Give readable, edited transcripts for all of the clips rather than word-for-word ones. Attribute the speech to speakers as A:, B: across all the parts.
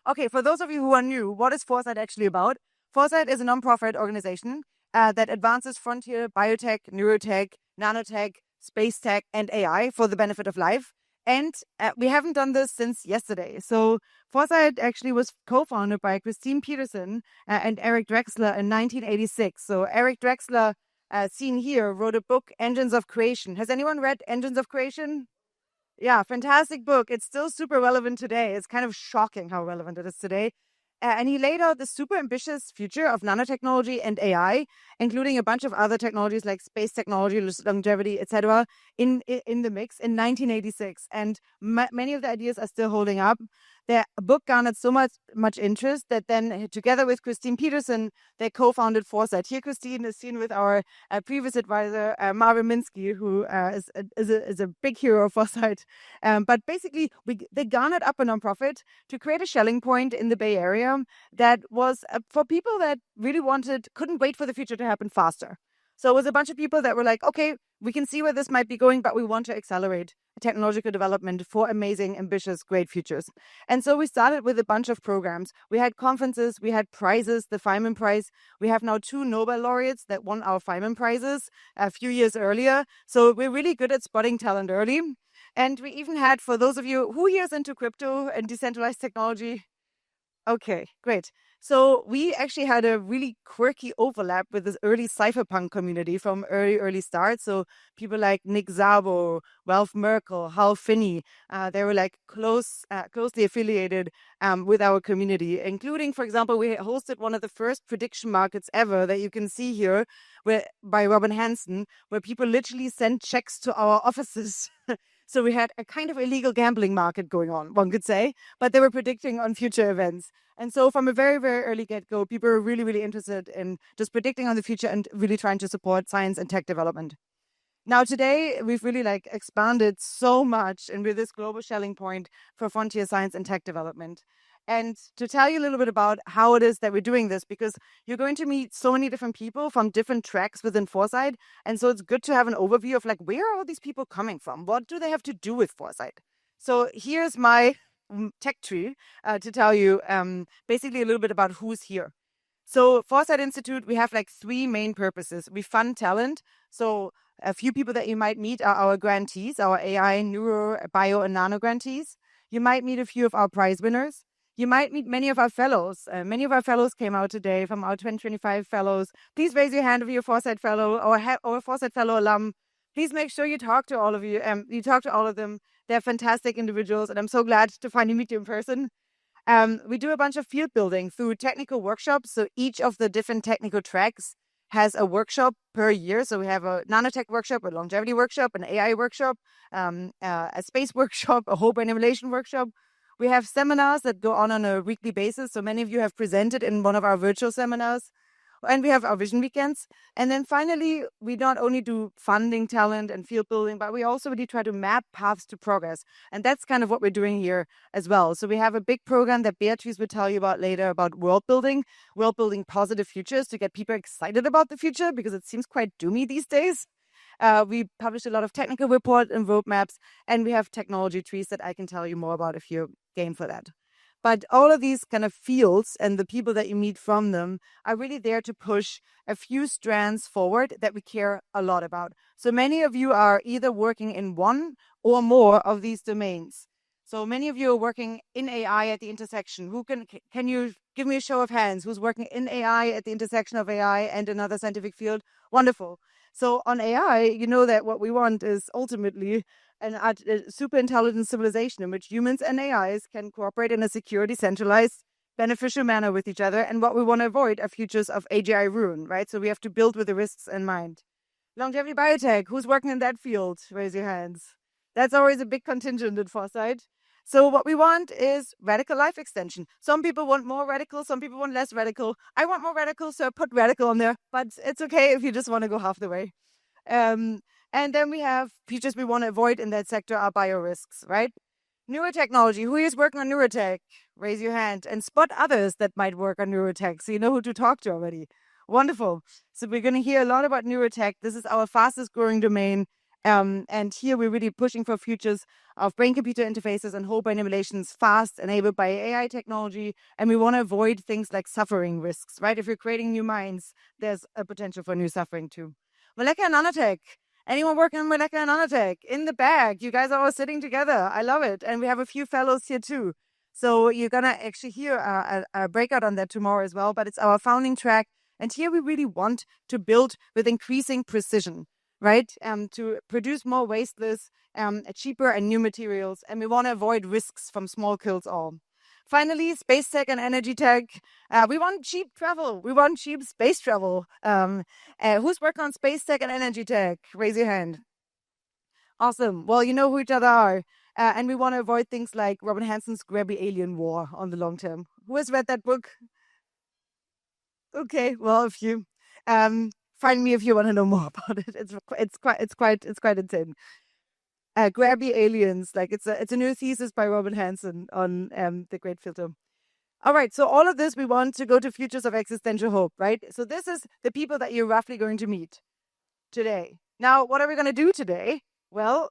A: Okay, for those of you who are new, what is Foresight actually about? Foresight is a nonprofit organization that advances frontier biotech, neurotech, nanotech, space tech, and AI for the benefit of life. And we haven't done this since yesterday. So Foresight actually was co-founded by Christine Peterson and Eric Drexler in 1986. So Eric Drexler, seen here, wrote a book, Engines of Creation. Has anyone read Engines of Creation? Yeah, fantastic book. It's still super relevant today. It's kind of shocking how relevant it is today. And he laid out the super ambitious future of nanotechnology and AI, including a bunch of other technologies like space technology, longevity, etc., in the mix in 1986. And many of the ideas are still holding up. The book garnered so much interest that then, together with Christine Peterson, they co-founded Foresight. Here, Christine is seen with our previous advisor, Marvin Minsky, who is a big hero of Foresight. But basically, they garnered up a nonprofit to create a Schelling point in the Bay Area that was for people that really couldn't wait for the future to happen faster. So it was a bunch of people that were like, okay, we can see where this might be going, but we want to accelerate technological development for amazing, ambitious, great futures. And so we started with a bunch of programs. We had conferences, we had prizes, the Feynman Prize. We have now 2 Nobel laureates that won our Feynman Prizes a few years earlier. So we're really good at spotting talent early. And we even had, for those of you who here is into crypto and decentralized technology, okay, great. So we actually had a really quirky overlap with this early cypherpunk community from early start. So people like Nick Szabo, Ralph Merkel, Hal Finney, they were like closely affiliated with our community, including, for example, we hosted one of the first prediction markets ever that you can see here by Robin Hanson, where people literally sent checks to our offices. So we had a kind of illegal gambling market going on, one could say, but they were predicting on future events. And so from a very, very early get-go, people were really, really interested in just predicting on the future and really trying to support science and tech development. Now, today, we've really expanded so much and with this global Schelling point for frontier science and tech development. And to tell you a little bit about how it is that we're doing this, because you're going to meet so many different people from different tracks within Foresight. And so it's good to have an overview of where are all these people coming from? What do they have to do with Foresight? So here's my tech tree to tell you basically a little bit about who's here. So Foresight Institute, we have 3 main purposes. We fund talent. So a few people that you might meet are our grantees, our AI, neuro, bio, and nano grantees. You might meet a few of our prize winners. You might meet many of our fellows. Many of our fellows came out today from our 2025 fellows. Please raise your hand if you're a Foresight fellow or a Foresight fellow alum. Please make sure you talk to all of you. You talk to all of them. They're fantastic individuals, and I'm so glad to finally meet you in person. We do a bunch of field building through technical workshops. So each of the different technical tracks has a workshop per year. So we have a nanotech workshop, a longevity workshop, an AI workshop, a space workshop, a whole brain emulation workshop. We have seminars that go on a weekly basis. So many of you have presented in one of our virtual seminars. And we have our vision weekends. And then finally, we not only do funding, talent, and field building, but we also really try to map paths to progress. And that's kind of what we're doing here as well. So we have a big program that Beatrice will tell you about later about world building positive futures to get people excited about the future because it seems quite doomy these days. We publish a lot of technical reports and roadmaps, and we have technology trees that I can tell you more about if you're game for that. But all of these kind of fields and the people that you meet from them are really there to push a few strands forward that we care a lot about. So many of you are either working in one or more of these domains. So many of you are working in AI at the intersection. Can you give me a show of hands? Who's working in AI at the intersection of AI and another scientific field? Wonderful. So on AI, you know that what we want is ultimately a super intelligent civilization in which humans and AIs can cooperate in a secure, decentralized, beneficial manner with each other. And what we want to avoid are futures of AGI ruin, right? So we have to build with the risks in mind. Longevity biotech, who's working in that field? Raise your hands. That's always a big contingent at Foresight. So what we want is radical life extension. Some people want more radical, some people want less radical. I want more radical, so I put radical on there, but it's okay if you just want to go half the way. And then we have features we want to avoid in that sector are biorisks, right? Neurotechnology. Who is working on neurotech? Raise your hand and spot others that might work on neurotech so you know who to talk to already. Wonderful. So we're going to hear a lot about neurotech. This is our fastest growing domain. And here we're really pushing for futures of brain-computer interfaces and whole brain emulations fast, enabled by AI technology. And we want to avoid things like suffering risks, right? If you're creating new minds, there's a potential for new suffering too. Molecular nanotech. Anyone working on molecular nanotech? In the bag. You guys are all sitting together. I love it. And we have a few fellows here too. So you're going to actually hear a breakout on that tomorrow as well. But it's our founding track. And here we really want to build with increasing precision, right? To produce more wasteless, cheaper and new materials. And we want to avoid risks from small kills all. Finally, space tech and energy tech. We want cheap travel. We want cheap space travel. Who's working on space tech and energy tech? Raise your hand. Awesome. Well, you know who each other are. And we want to avoid things like Robin Hansen's Grabby Alien War on the long term. Who has read that book? Okay, well, if you find me if you want to know more about it. It's quite insane. Grabby Aliens, like it's a new thesis by Robin Hansen on the Great Filter. All right, so all of this we want to go to futures of existential hope, right? So this is the people that you're roughly going to meet today. Now, what are we going to do today? Well,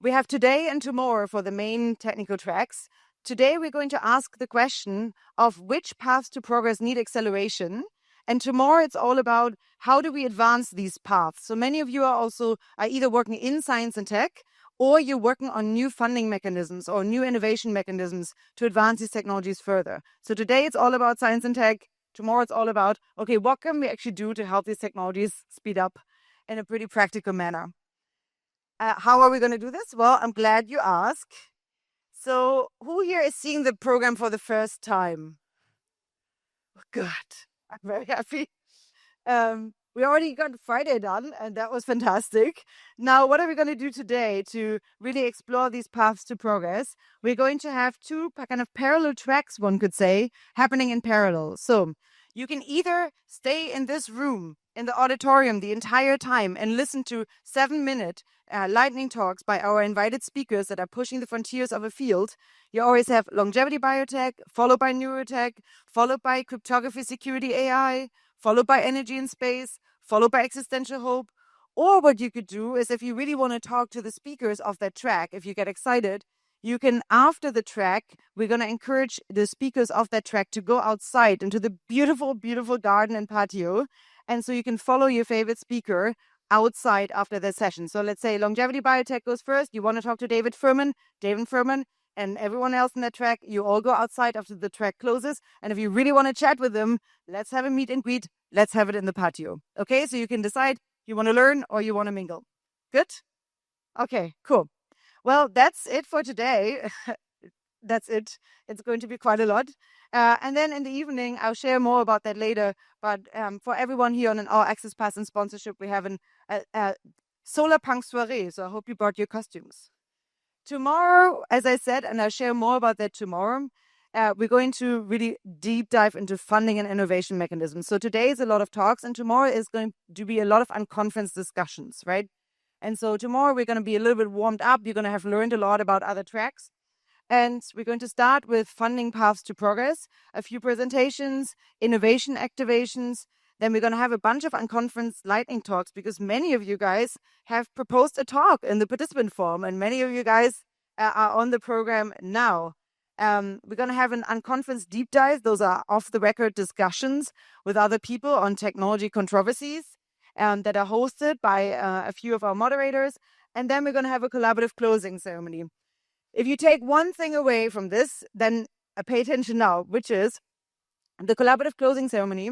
A: we have today and tomorrow for the main technical tracks. Today, we're going to ask the question of which paths to progress need acceleration. And tomorrow, it's all about how do we advance these paths. So many of you are either working in science and tech, or you're working on new funding mechanisms or new innovation mechanisms to advance these technologies further. So today, it's all about science and tech. Tomorrow, it's all about, okay, what can we actually do to help these technologies speed up in a pretty practical manner? How are we going to do this? Well, I'm glad you asked. So who here is seeing the program for the first time? Good. I'm very happy. We already got Friday done, and that was fantastic. Now, what are we going to do today to really explore these paths to progress? We're going to have two kind of parallel tracks, one could say, happening in parallel. So you can either stay in this room, in the auditorium, the entire time and listen to 7-minute lightning talks by our invited speakers that are pushing the frontiers of a field. You always have longevity biotech, followed by neurotech, followed by cryptography, security, AI, followed by energy and space, followed by existential hope. Or what you could do is, if you really want to talk to the speakers of that track, if you get excited, you can, after the track, we're going to encourage the speakers of that track to go outside into the beautiful, beautiful garden and patio. And so you can follow your favorite speaker outside after the session. So let's say longevity biotech goes first. You want to talk to David Furman, and everyone else in that track. You all go outside after the track closes. And if you really want to chat with them, let's have a meet and greet. Let's have it in the patio. Okay, so you can decide you want to learn or you want to mingle. Good? Okay, cool. Well, that's it for today. That's it. It's going to be quite a lot. And then in the evening, I'll share more about that later. But for everyone here on an All Access Pass and sponsorship, we have a solar punk soiree. So I hope you brought your costumes. Tomorrow, as I said, and I'll share more about that tomorrow, we're going to really deep dive into funding and innovation mechanisms. So today is a lot of talks, and tomorrow is going to be a lot of unconference discussions, right? And so tomorrow we're going to be a little bit warmed up. You're going to have learned a lot about other tracks. And we're going to start with funding paths to progress, a few presentations, innovation activations. Then we're going to have a bunch of unconference lightning talks, because many of you guys have proposed a talk in the participant form, and many of you guys are on the program now. We're going to have an unconference deep dive. Those are off-the-record discussions with other people on technology controversies that are hosted by a few of our moderators. And then we're going to have a collaborative closing ceremony. If you take one thing away from this, then pay attention now, which is the collaborative closing ceremony.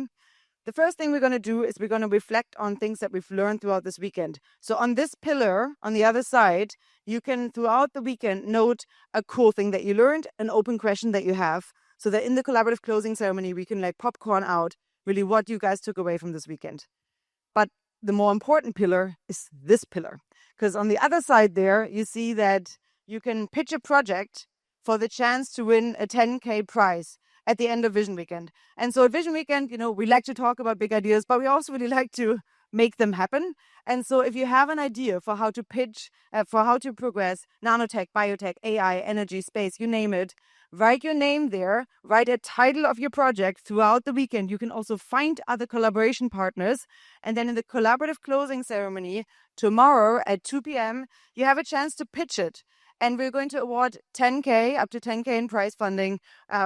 A: The first thing we're going to do is we're going to reflect on things that we've learned throughout this weekend. So on this pillar, on the other side, you can, throughout the weekend, note a cool thing that you learned, an open question that you have, so that in the collaborative closing ceremony, we can like popcorn out really what you guys took away from this weekend. But the more important pillar is this pillar, because on the other side there, you see that you can pitch a project for the chance to win a 10K prize at the end of Vision Weekend. And so at Vision Weekend, we like to talk about big ideas, but we also really like to make them happen. And so if you have an idea for how to pitch, for how to progress nanotech, biotech, AI, energy, space, you name it, Write your name there, write a title of your project throughout the weekend. You can also find other collaboration partners. And then in the collaborative closing ceremony tomorrow at 2 p.m., you have a chance to pitch it. And we're going to award 10K, up to 10K in prize funding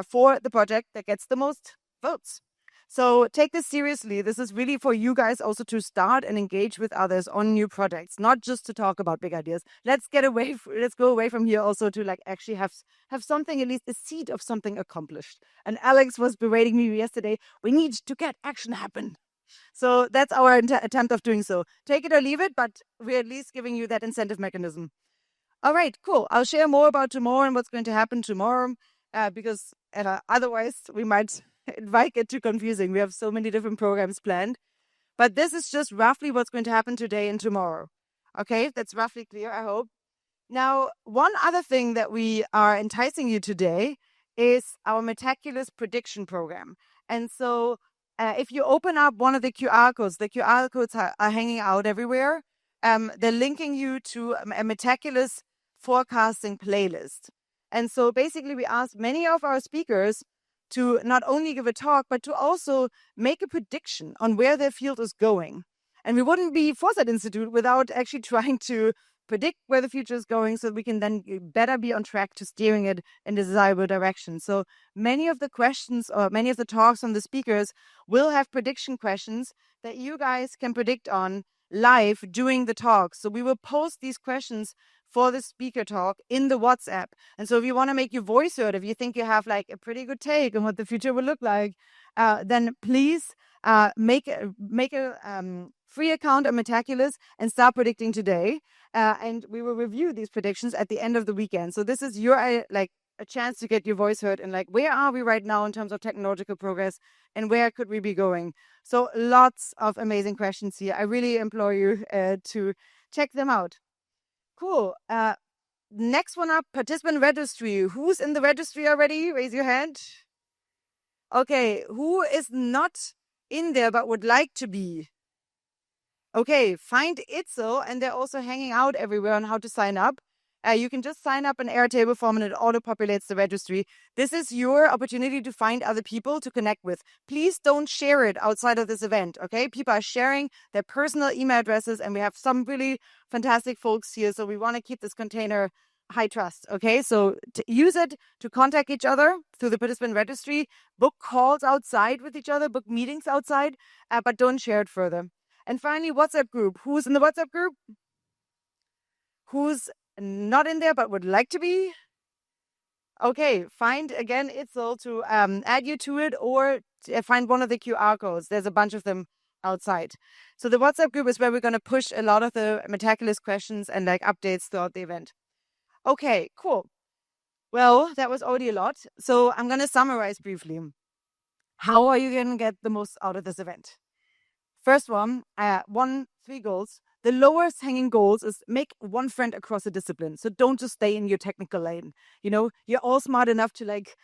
A: for the project that gets the most votes. So take this seriously. This is really for you guys also to start and engage with others on new projects, not just to talk about big ideas. Let's go away from here also to like actually have something, at least a seed of something accomplished. And Alex was berating me yesterday. We need to get action happen. So that's our attempt of doing so. Take it or leave it, but we're at least giving you that incentive mechanism. All right, cool. I'll share more about tomorrow and what's going to happen tomorrow because otherwise we might get too confusing. We have so many different programs planned. But this is just roughly what's going to happen today and tomorrow. Okay, that's roughly clear, I hope. Now, one other thing that we are enticing you today is our Metaculous prediction program. And so if you open up one of the QR codes are hanging out everywhere. They're linking you to a Metaculous forecasting playlist. And so basically we asked many of our speakers to not only give a talk, but to also make a prediction on where their field is going. And we wouldn't be Foresight Institute without actually trying to predict where the future is going so we can then better be on track to steering it in the desirable direction. So many of the questions or many of the talks from the speakers will have prediction questions that you guys can predict on live during the talk. So we will post these questions for the speaker talk in the WhatsApp. And so if you want to make your voice heard, if you think you have like a pretty good take on what the future will look like, then please make a free account on Metaculous and start predicting today. And we will review these predictions at the end of the weekend. So this is your a chance to get your voice heard and like where are we right now in terms of technological progress and where could we be going? So lots of amazing questions here. I really implore you to check them out. Cool. Next one up, participant registry. Who's in the registry already? Raise your hand. Okay, who is not in there but would like to be? Okay, find Itzel, and they're also hanging out everywhere on how to sign up. You can just sign up an Airtable form and it auto-populates the registry. This is your opportunity to find other people to connect with. Please don't share it outside of this event, okay? People are sharing their personal email addresses and we have some really fantastic folks here. So we want to keep this container high trust, okay? So to use it to contact each other through the participant registry, book calls outside with each other, book meetings outside, but don't share it further. And finally, WhatsApp group. Who's in the WhatsApp group? Who's not in there but would like to be? Okay, find again Itzel to add you to it or find one of the QR codes. There's a bunch of them outside. So the WhatsApp group is where we're going to push a lot of the Metaculous questions and like updates throughout the event. Okay, cool. Well, that was already a lot. So I'm going to summarize briefly. How are you going to get the most out of this event? First one, 3 goals. The lowest hanging goals is make one friend across a discipline. So don't just stay in your technical lane. You know, you're all smart enough to like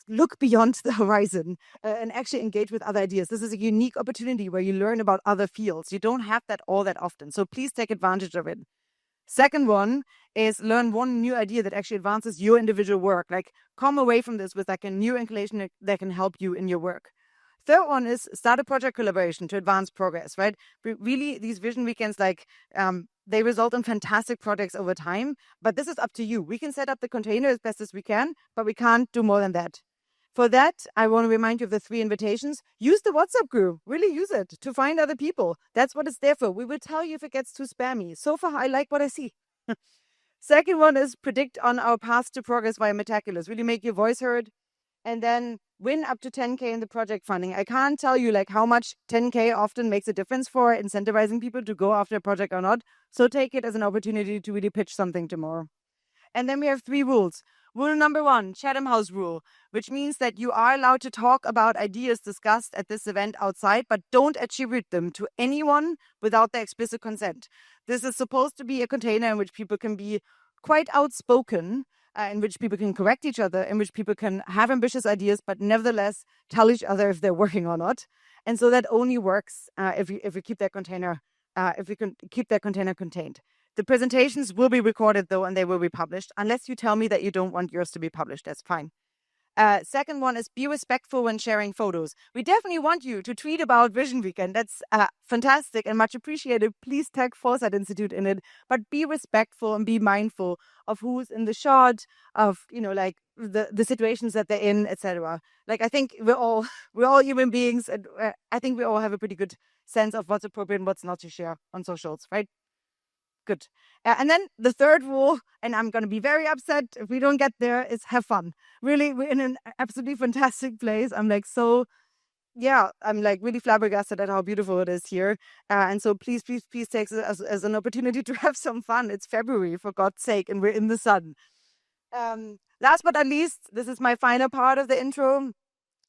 A: look beyond the horizon and actually engage with other ideas. This is a unique opportunity where you learn about other fields. You don't have that all that often. So please take advantage of it. Second one is learn one new idea that actually advances your individual work. Like come away from this with like a new inclination that can help you in your work. Third one is start a project collaboration to advance progress, right? Really, these vision weekends, like they result in fantastic projects over time, but this is up to you. We can set up the container as best as we can, but we can't do more than that. For that, I want to remind you of the 3 invitations. Use the WhatsApp group. Really use it to find other people. That's what it's there for. We will tell you if it gets too spammy. So far, I like what I see. Second one is predict on our path to progress via Metaculous. Really make your voice heard. And then win up to 10K in the project funding. I can't tell you like how much 10K often makes a difference for incentivizing people to go after a project or not. So take it as an opportunity to really pitch something tomorrow. And then we have 3 rules. Rule number 1, Chatham House rule, which means that you are allowed to talk about ideas discussed at this event outside, but don't attribute them to anyone without their explicit consent. This is supposed to be a container in which people can be quite outspoken, in which people can correct each other, in which people can have ambitious ideas, but nevertheless tell each other if they're working or not. And so that only works if we keep that container, if we can keep that container contained. The presentations will be recorded though, and they will be published, unless you tell me that you don't want yours to be published. That's fine. Second one is be respectful when sharing photos. We definitely want you to tweet about Vision Weekend. That's fantastic and much appreciated. Please tag Foresight Institute in it, but be respectful and be mindful of who's in the shot, of like the situations that they're in, etc. Like I think we're all human beings, and I think we all have a pretty good sense of what's appropriate and what's not to share on socials, right? Good. And then the third rule, and I'm going to be very upset if we don't get there, is have fun. Really, we're in an absolutely fantastic place. I'm like I'm like really flabbergasted at how beautiful it is here. And so please take it as an opportunity to have some fun. It's February, for God's sake, and we're in the sun. Last but not least, this is my final part of the intro.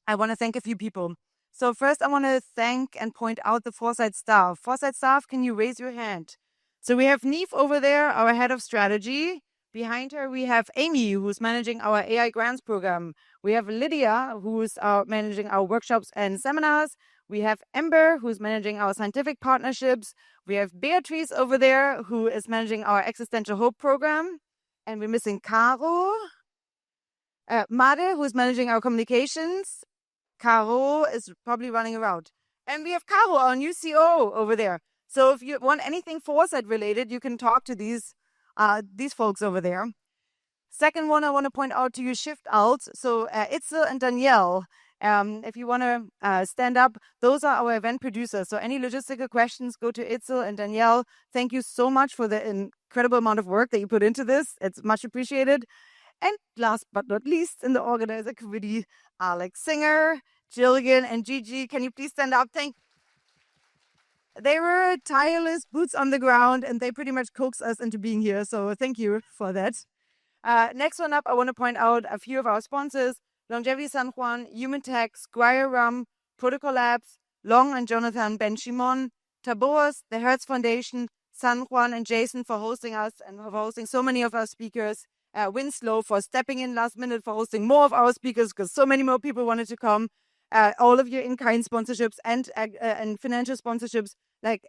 A: I want to thank a few people. So first, I want to thank and point out the Foresight staff. Foresight staff, can you raise your hand? So we have Neve over there, our head of strategy. Behind her, we have Amy, who's managing our AI grants program. We have Lydia, who's managing our workshops and seminars. We have Ember, who's managing our scientific partnerships. We have Beatrice over there, who is managing our existential hope program. And we're missing Caro. Made, who's managing our communications. Caro is probably running around. And we have Caro, our new COO, over there. So if you want anything Foresight related, you can talk to these folks over there. Second one I want to point out to you, Shift Out. So Itzel and Danielle, if you want to stand up, those are our event producers. So any logistical questions, go to Itzel and Danielle. Thank you so much for the incredible amount of work that you put into this. It's much appreciated. And last but not least, in the organizer committee, Alex Singer, Jillian, and Gigi. Can you please stand up? They were tireless, boots on the ground, and they pretty much coaxed us into being here. So thank you for that. Next one up, I want to point out a few of our sponsors: Longevity San Juan, Human Tech, Squire Rum, Protocol Labs, Long and Jonathan Ben-Shimon, Taboas, the Hertz Foundation, San Juan and Jason for hosting us and for hosting so many of our speakers, Winslow for stepping in last minute for hosting more of our speakers because so many more people wanted to come. All of your in-kind sponsorships and financial sponsorships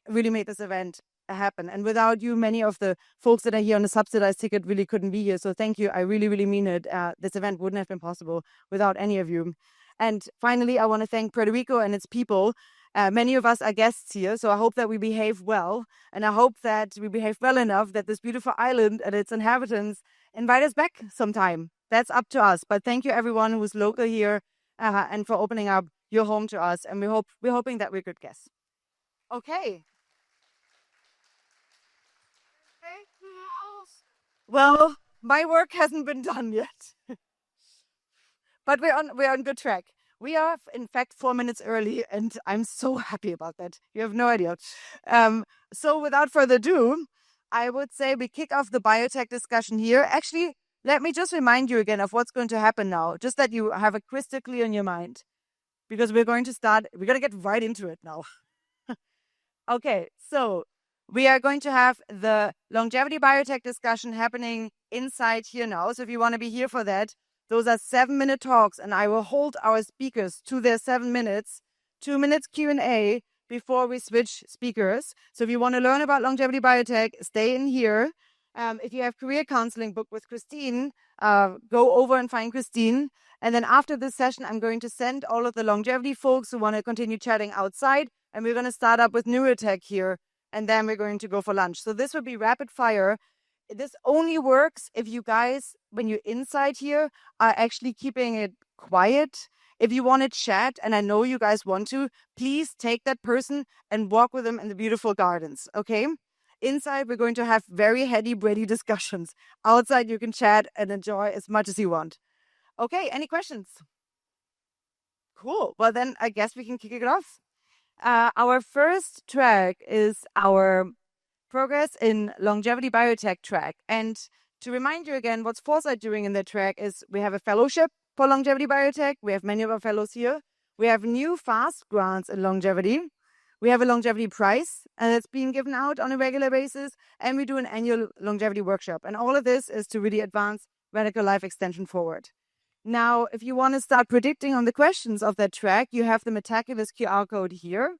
A: really made this event happen. And without you, many of the folks that are here on the subsidized ticket really couldn't be here. So thank you. I really, really mean it. This event wouldn't have been possible without any of you. And finally, I want to thank Puerto Rico and its people. Many of us are guests here, so I hope that we behave well. And I hope that we behave well enough that this beautiful island and its inhabitants invite us back sometime. That's up to us. But thank you, everyone who's local here and for opening up your home to us. And we're hoping that we're good guests. Okay. Well, my work hasn't been done yet, but we're on good track. We are, in fact, 4 minutes early, and I'm so happy about that. You have no idea. So without further ado, I would say we kick off the biotech discussion here. Actually, let me just remind you again of what's going to happen now, just that you have it crystal clear in your mind, because we're going to get right into it now. Okay, so we are going to have the longevity biotech discussion happening inside here now. So if you want to be here for that, those are 7-minute talks, and I will hold our speakers to their 7 minutes, 2 minutes Q&A before we switch speakers. So if you want to learn about longevity biotech, stay in here. If you have career counseling booked with Christine, go over and find Christine. And then after this session, I'm going to send all of the longevity folks who want to continue chatting outside. And we're going to start up with neurotech here. And then we're going to go for lunch. So this will be rapid fire. This only works if you guys, when you're inside here, are actually keeping it quiet. If you want to chat, and I know you guys want to, please take that person and walk with them in the beautiful gardens, okay? Inside, we're going to have very heady, bready discussions. Outside, you can chat and enjoy as much as you want. Okay, any questions? Cool. Well, then I guess we can kick it off. Our first track is our Progress in Longevity Biotech track. And to remind you again, what's Foresight doing in that track is we have a fellowship for Longevity Biotech. We have many of our fellows here. We have new FAST grants in longevity. We have a longevity prize, and it's being given out on a regular basis. And we do an annual longevity workshop. And all of this is to really advance radical life extension forward. Now, if you want to start predicting on the questions of that track, you have the Metaculus QR code here.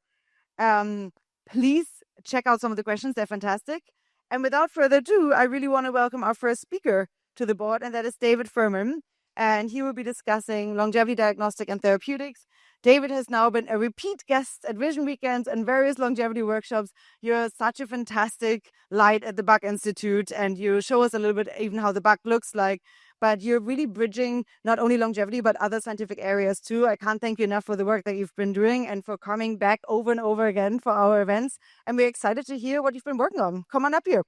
A: Please check out some of the questions. They're fantastic. And without further ado, I really want to welcome our first speaker to the board, and that is David Furman. and he will be discussing longevity diagnostic and therapeutics. David has now been a repeat guest at Vision Weekends and various longevity workshops. You're such a fantastic light at the Buck Institute, and you show us a little bit even how the Buck looks like. But you're really bridging not only longevity, but other scientific areas too. I can't thank you enough for the work that you've been doing and for coming back over and over again for our events. And we're excited to hear what you've been working on. Come on up here.